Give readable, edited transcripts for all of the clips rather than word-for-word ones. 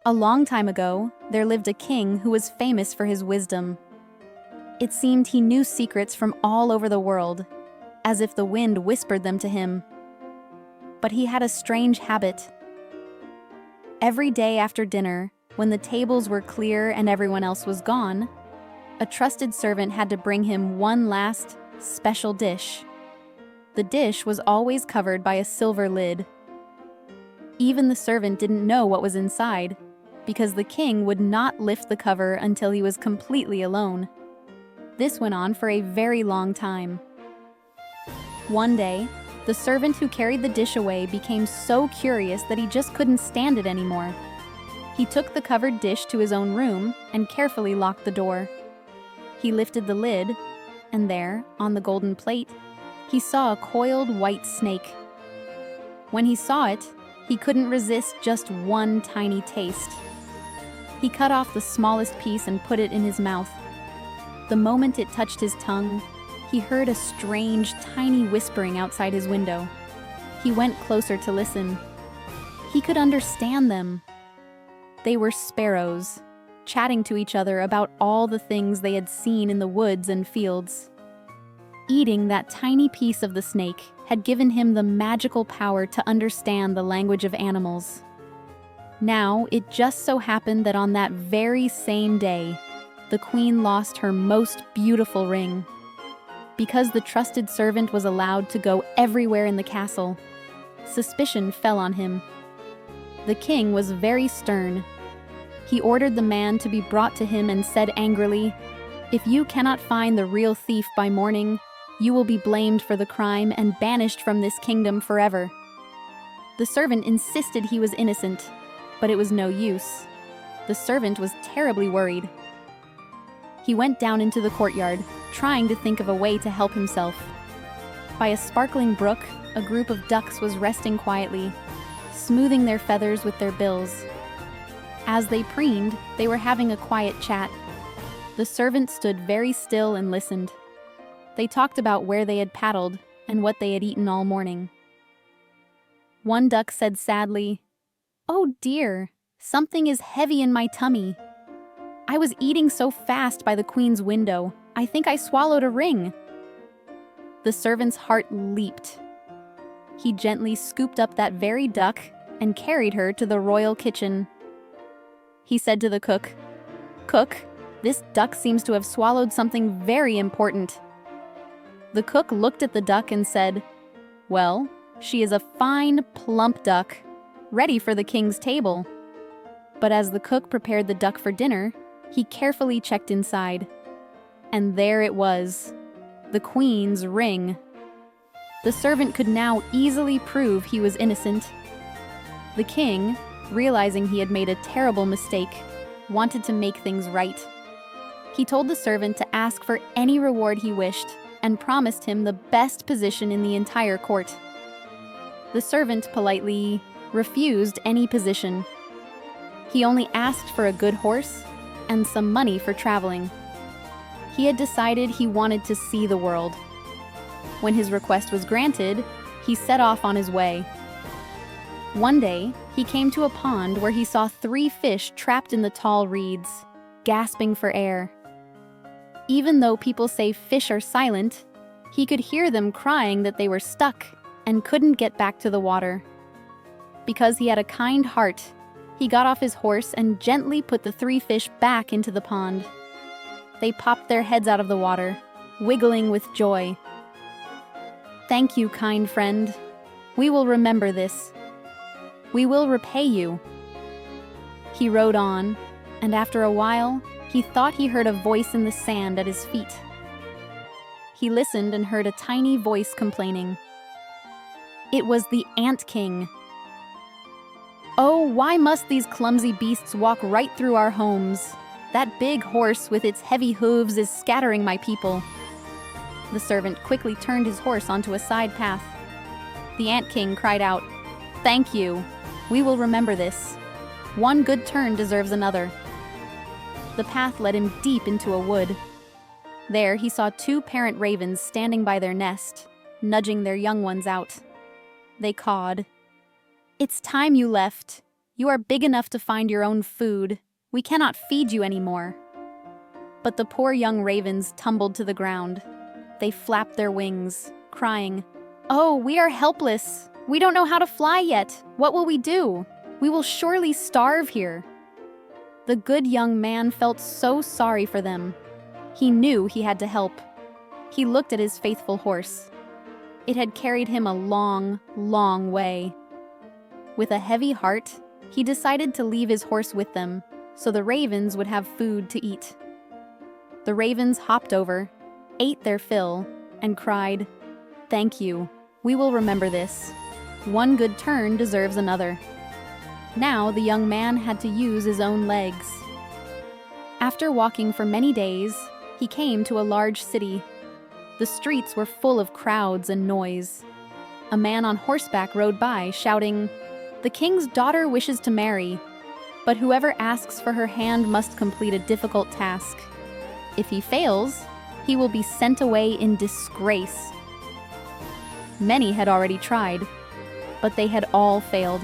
A long time ago, there lived a king who was famous for his wisdom. It seemed he knew secrets from all over the world, as if the wind whispered them to him. But he had a strange habit. Every day after dinner, when the tables were clear and everyone else was gone, a trusted servant had to bring him one last, special dish. The dish was always covered by a silver lid. Even the servant didn't know what was inside, because the king would not lift the cover until he was completely alone. This went on for a very long time. One day, the servant who carried the dish away became so curious that he just couldn't stand it anymore. He took the covered dish to his own room and carefully locked the door. He lifted the lid, and there, on the golden plate, he saw a coiled white snake. When he saw it, he couldn't resist just one tiny taste. He cut off the smallest piece and put it in his mouth. The moment it touched his tongue, he heard a strange, tiny whispering outside his window. He went closer to listen. He could understand them. They were sparrows, chatting to each other about all the things they had seen in the woods and fields. Eating that tiny piece of the snake had given him the magical power to understand the language of animals. Now, it just so happened that on that very same day, the queen lost her most beautiful ring. Because the trusted servant was allowed to go everywhere in the castle, suspicion fell on him. The king was very stern. He ordered the man to be brought to him and said angrily, "If you cannot find the real thief by morning, you will be blamed for the crime and banished from this kingdom forever." The servant insisted he was innocent, but it was no use. The servant was terribly worried. He went down into the courtyard, trying to think of a way to help himself. By a sparkling brook, a group of ducks was resting quietly, smoothing their feathers with their bills. As they preened, they were having a quiet chat. The servant stood very still and listened. They talked about where they had paddled and what they had eaten all morning. One duck said sadly, "Oh dear, something is heavy in my tummy. I was eating so fast by the queen's window, I think I swallowed a ring." The servant's heart leaped. He gently scooped up that very duck and carried her to the royal kitchen. He said to the cook, "Cook, this duck seems to have swallowed something very important." The cook looked at the duck and said, "Well, she is a fine, plump duck, ready for the king's table." But as the cook prepared the duck for dinner, he carefully checked inside. And there it was, the queen's ring. The servant could now easily prove he was innocent. The king, realizing he had made a terrible mistake, wanted to make things right. He told the servant to ask for any reward he wished and promised him the best position in the entire court. The servant politely refused any position. He only asked for a good horse and some money for traveling. He had decided he wanted to see the world. When his request was granted, he set off on his way. One day, he came to a pond where he saw 3 fish trapped in the tall reeds, gasping for air. Even though people say fish are silent, he could hear them crying that they were stuck and couldn't get back to the water. Because he had a kind heart, he got off his horse and gently put the 3 fish back into the pond. They popped their heads out of the water, wiggling with joy. "Thank you, kind friend. We will remember this. We will repay you." He rode on, and after a while, he thought he heard a voice in the sand at his feet. He listened and heard a tiny voice complaining. It was the Ant King. "Oh, why must these clumsy beasts walk right through our homes? That big horse with its heavy hooves is scattering my people." The servant quickly turned his horse onto a side path. The Ant King cried out, "Thank you. We will remember this. One good turn deserves another." The path led him deep into a wood. There he saw 2 parent ravens standing by their nest, nudging their young ones out. They cawed. "It's time you left. You are big enough to find your own food. We cannot feed you anymore." But the poor young ravens tumbled to the ground. They flapped their wings, crying, "Oh, we are helpless. We don't know how to fly yet. What will we do? We will surely starve here." The good young man felt so sorry for them. He knew he had to help. He looked at his faithful horse. It had carried him a long, long way. With a heavy heart, he decided to leave his horse with them, so the ravens would have food to eat. The ravens hopped over, ate their fill, and cried, "Thank you. We will remember this. One good turn deserves another." Now the young man had to use his own legs. After walking for many days, he came to a large city. The streets were full of crowds and noise. A man on horseback rode by, shouting, "The king's daughter wishes to marry, but whoever asks for her hand must complete a difficult task. If he fails, he will be sent away in disgrace." Many had already tried, but they had all failed.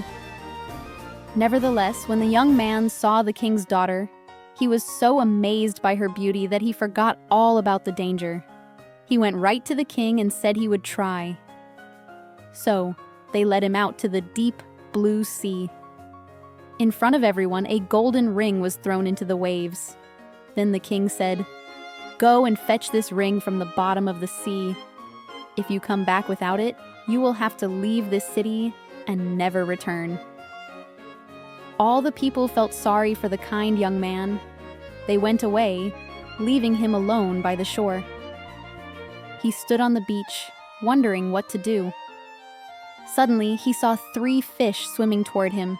Nevertheless, when the young man saw the king's daughter, he was so amazed by her beauty that he forgot all about the danger. He went right to the king and said he would try. So, they led him out to the deep blue sea. In front of everyone, a golden ring was thrown into the waves. Then the king said, "Go and fetch this ring from the bottom of the sea. If you come back without it, you will have to leave this city and never return." All the people felt sorry for the kind young man. They went away, leaving him alone by the shore. He stood on the beach, wondering what to do. Suddenly, he saw 3 fish swimming toward him.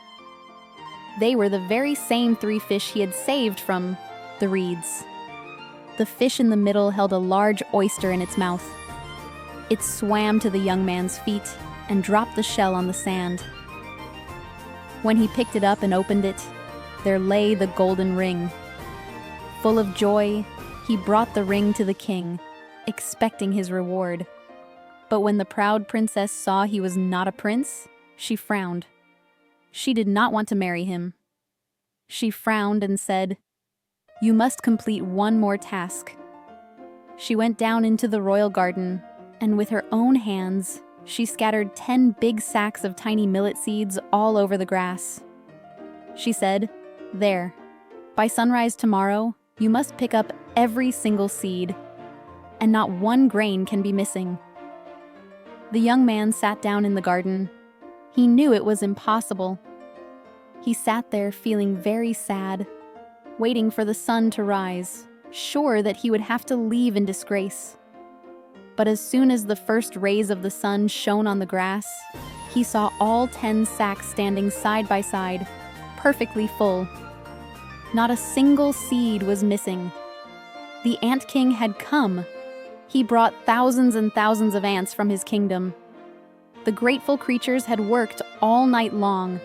They were the very same 3 fish he had saved from the reeds. The fish in the middle held a large oyster in its mouth. It swam to the young man's feet and dropped the shell on the sand. When he picked it up and opened it, there lay the golden ring. Full of joy, he brought the ring to the king, expecting his reward. But when the proud princess saw he was not a prince, she frowned. She did not want to marry him. She frowned and said, "You must complete one more task." She went down into the royal garden, and with her own hands, she scattered 10 big sacks of tiny millet seeds all over the grass. She said, "There, by sunrise tomorrow, you must pick up every single seed, and not one grain can be missing." The young man sat down in the garden. He knew it was impossible. He sat there feeling very sad, waiting for the sun to rise, sure that he would have to leave in disgrace. But as soon as the first rays of the sun shone on the grass, he saw all 10 sacks standing side by side, perfectly full. Not a single seed was missing. The Ant King had come. He brought thousands and thousands of ants from his kingdom. The grateful creatures had worked all night long,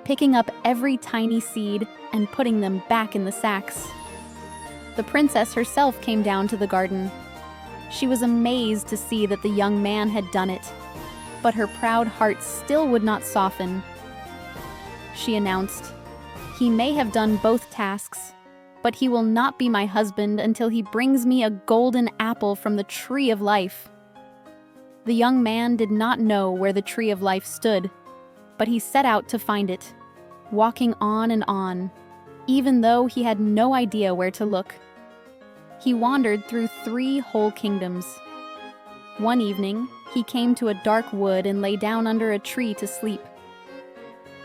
picking up every tiny seed and putting them back in the sacks. The princess herself came down to the garden. She was amazed to see that the young man had done it, but her proud heart still would not soften. She announced, "He may have done both tasks, but he will not be my husband until he brings me a golden apple from the tree of life." The young man did not know where the tree of life stood, but he set out to find it, walking on, even though he had no idea where to look. He wandered through 3 whole kingdoms. One evening, he came to a dark wood and lay down under a tree to sleep.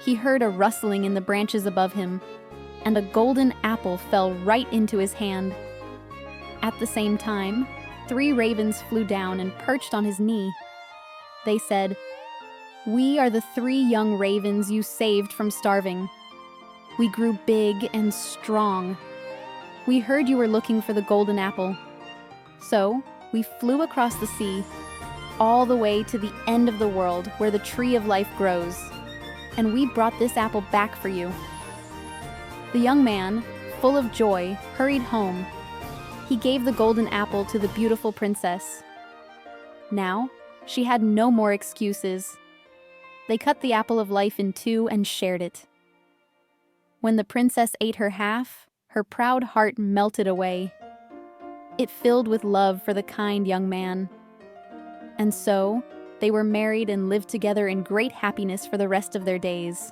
He heard a rustling in the branches above him, and a golden apple fell right into his hand. At the same time, 3 ravens flew down and perched on his knee. They said, "We are the 3 young ravens you saved from starving. We grew big and strong. We heard you were looking for the golden apple. So, we flew across the sea, all the way to the end of the world where the tree of life grows, and we brought this apple back for you." The young man, full of joy, hurried home. He gave the golden apple to the beautiful princess. Now, She had no more excuses. They cut the apple of life in two and shared it. When the princess ate her half, her proud heart melted away. It filled with love for the kind young man. And so, they were married and lived together in great happiness for the rest of their days.